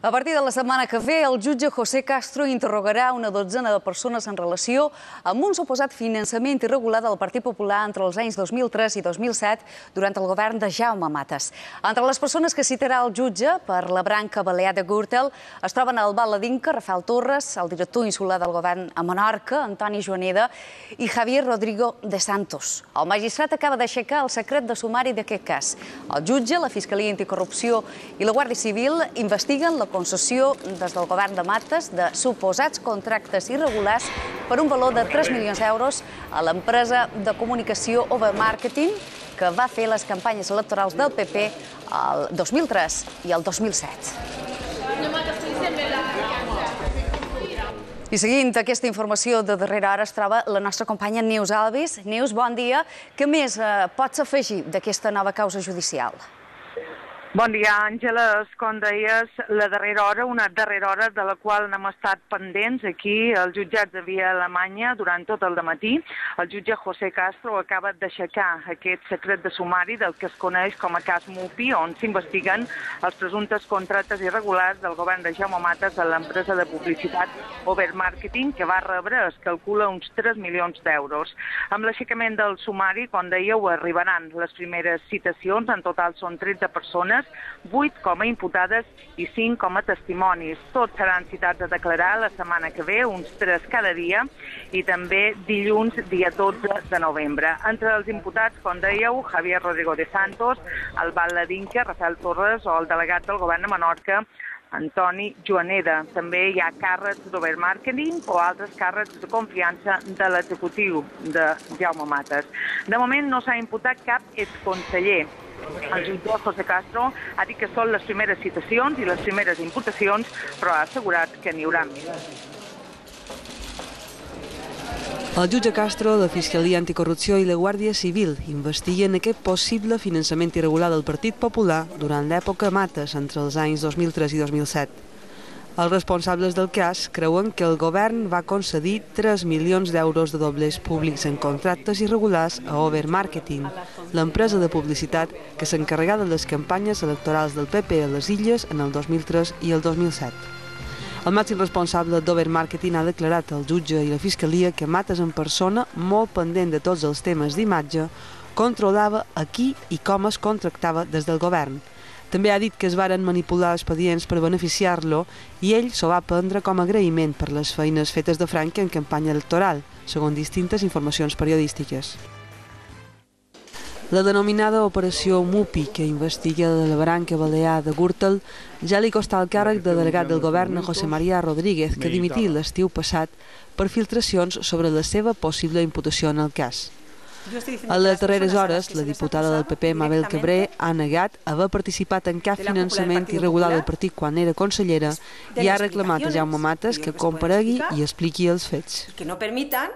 A partir de la setmana que ve, el jutge José Castro interrogarà una dotzena de persones en relació amb un suposat finançament irregular del Partit Popular entre els anys 2003 i 2007 durant el govern de Jaume Matas. Entre les persones que citarà el jutge per la branca balear de Gürtel es troben el baladinca Rafael Torres, el director insular del govern a Menorca, Antoni Joaneda, i Javier Rodrigo de Santos. El magistrat acaba d'aixecar el secret de sumari d'aquest cas. El jutge, la Fiscalia Anticorrupció i la Guàrdia Civil investiguen la concessió des del govern de Matas de suposats contractes irregulars per un valor de 3 milions d'euros a l'empresa de comunicació Overmarketing que va fer les campanyes electorals del PP el 2003 i el 2007. I seguint aquesta informació de darrera hora es troba la nostra companya Neus Alvis. Neus, bon dia. Què més pots afegir d'aquesta nova causa judicial? Bon dia, Àngela. Com deies, la darrera hora, una darrera hora de la qual n'hem estat pendents aquí al jutjat de Via Alemanya durant tot el dematí. El jutge José Castro acaba d'aixecar aquest secret de sumari del que es coneix com a cas Mupi, on s'investiguen els presumptes contractes irregulars del govern de Jaume Matas a l'empresa de publicitat Overmarketing, que va rebre, es calcula, uns 3 milions d'euros. Amb l'aixecament del sumari, com dèieu, arribaran les primeres citacions. En total són 13 persones, 8 com a imputades i 5 com a testimonis. Tots seran citats a declarar la setmana que ve, uns 3 cada dia, i també dilluns, dia 12 de novembre. Entre els imputats, com dèieu, Javier Rodrigo de Santos, el baladinca Rafael Torres o el delegat del govern de Menorca, Antoni Joaneda. També hi ha càrrecs d'Overmarketing o altres càrrecs de confiança de l'executiu de Jaume Matas. De moment no s'ha imputat cap exconseller. El jutge José Castro ha dit que són les primeres citacions i les primeres imputacions, però ha assegurat que n'hi haurà més. El jutge Castro, la Fiscalia Anticorrupció i la Guàrdia Civil investiguen aquest possible finançament irregular del Partit Popular durant l'època Matas, entre els anys 2003 i 2007. Els responsables del cas creuen que el govern va concedir 3 milions d'euros de doblers públics en contractes irregulars a Overmarketing, l'empresa de publicitat que s'encarregava de les campanyes electorals del PP a les Illes en el 2003 i el 2007. El màxim responsable d'Overmarketing ha declarat al jutge i la Fiscalia que Matas en persona, molt pendent de tots els temes d'imatge, controlava a qui i com es contractava des del govern. També ha dit que es varen manipular expedients per beneficiar-lo i ell s'ho va prendre com a agraïment per les feines fetes de Frank en campanya electoral, segons distintes informacions periodístiques. La denominada Operació Mupi, que investiga la branca balear de Gürtel, ja li costà el càrrec de delegat del govern a José María Rodríguez, que dimití l'estiu passat per filtracions sobre la seva possible imputació en el cas. A les darreres hores, la diputada del PP, Mabel Cabré, ha negat haver participat en cap finançament irregular del partit quan era consellera i ha reclamat a Jaume Matas que comparegui i expliqui els fets. Que no permitan